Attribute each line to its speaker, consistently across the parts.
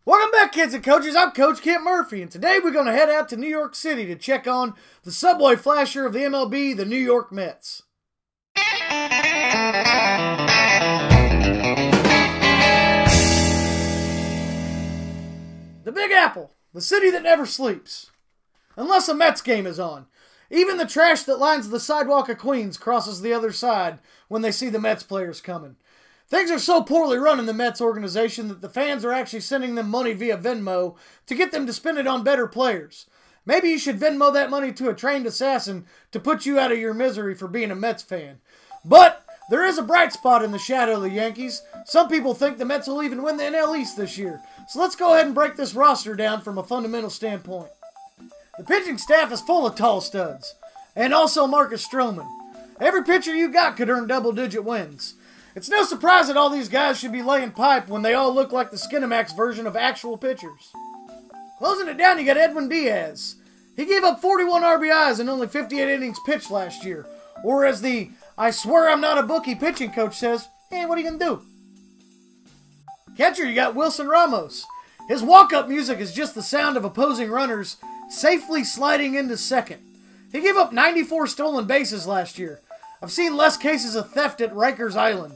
Speaker 1: Welcome back, kids and coaches. I'm Coach Kent Murphy, and today we're going to head out to New York City to check on the subway flasher of the MLB, the New York Mets. The Big Apple, the city that never sleeps. Unless a Mets game is on. Even the trash that lines the sidewalk of Queens crosses the other side when they see the Mets players coming. Things are so poorly run in the Mets organization that the fans are actually sending them money via Venmo to get them to spend it on better players. Maybe you should Venmo that money to a trained assassin to put you out of your misery for being a Mets fan. But there is a bright spot in the shadow of the Yankees. Some people think the Mets will even win the NL East this year. So let's go ahead and break this roster down from a fundamental standpoint. The pitching staff is full of tall studs. And also Marcus Stroman. Every pitcher you got could earn double-digit wins. It's no surprise that all these guys should be laying pipe when they all look like the Skinamax version of actual pitchers. Closing it down, you got Edwin Diaz. He gave up 41 RBIs in only 58 innings pitched last year. Or as the "I swear I'm not a bookie" pitching coach says, hey, what are you going to do? Catcher, you got Wilson Ramos. His walk-up music is just the sound of opposing runners safely sliding into second. He gave up 94 stolen bases last year. I've seen less cases of theft at Rikers Island.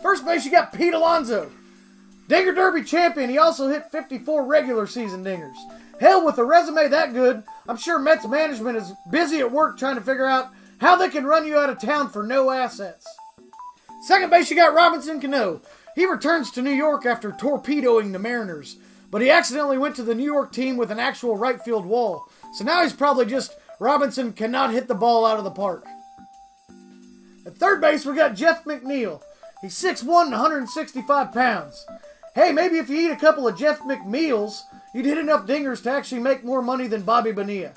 Speaker 1: First base, you got Pete Alonso. Dinger Derby champion, he also hit 54 regular season dingers. Hell, with a resume that good, I'm sure Mets management is busy at work trying to figure out how they can run you out of town for no assets. Second base, you got Robinson Cano. He returns to New York after torpedoing the Mariners, but he accidentally went to the New York team with an actual right field wall. So now he's probably just Robinson cannot hit the ball out of the park. At third base, we got Jeff McNeil. He's 6'1" and 165 pounds. Hey, maybe if you eat a couple of Jeff McMeals, you'd hit enough dingers to actually make more money than Bobby Bonilla.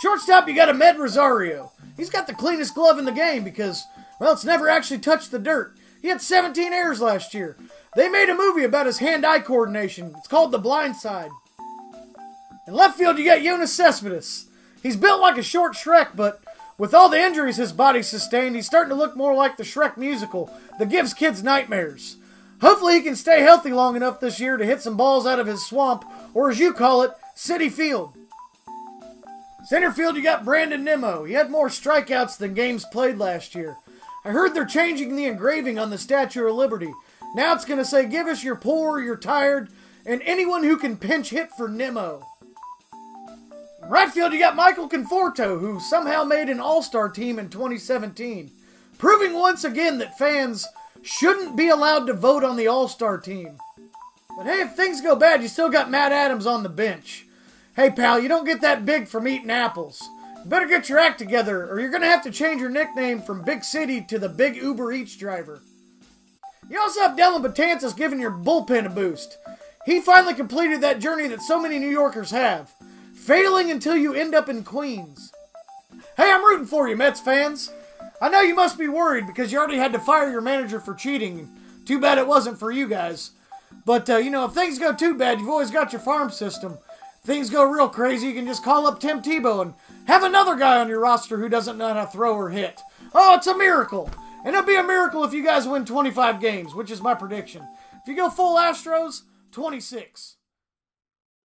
Speaker 1: Shortstop, you got Ahmed Rosario. He's got the cleanest glove in the game because, well, it's never actually touched the dirt. He had 17 errors last year. They made a movie about his hand-eye coordination. It's called The Blind Side. In left field, you got Yoenis Cespedes. He's built like a short Shrek, but with all the injuries his body sustained, he's starting to look more like the Shrek musical that gives kids nightmares. Hopefully he can stay healthy long enough this year to hit some balls out of his swamp, or as you call it, City Field. Center field, you got Brandon Nimmo. He had more strikeouts than games played last year. I heard they're changing the engraving on the Statue of Liberty. Now it's going to say, give us your poor, your tired, and anyone who can pinch hit for Nimmo. In right field, you got Michael Conforto, who somehow made an all-star team in 2017, proving once again that fans shouldn't be allowed to vote on the all-star team. But hey, if things go bad, you still got Matt Adams on the bench. Hey, pal, you don't get that big from eating apples. You better get your act together, or you're going to have to change your nickname from Big City to the Big Uber Eats driver. You also have Dellin Betances giving your bullpen a boost. He finally completed that journey that so many New Yorkers have. Failing until you end up in Queens. Hey, I'm rooting for you, Mets fans. I know you must be worried because you already had to fire your manager for cheating. Too bad it wasn't for you guys. But, if things go too bad, you've always got your farm system. If things go real crazy, you can just call up Tim Tebow and have another guy on your roster who doesn't know how to throw or hit. Oh, it's a miracle. And it'll be a miracle if you guys win 25 games, which is my prediction. If you go full Astros, 26.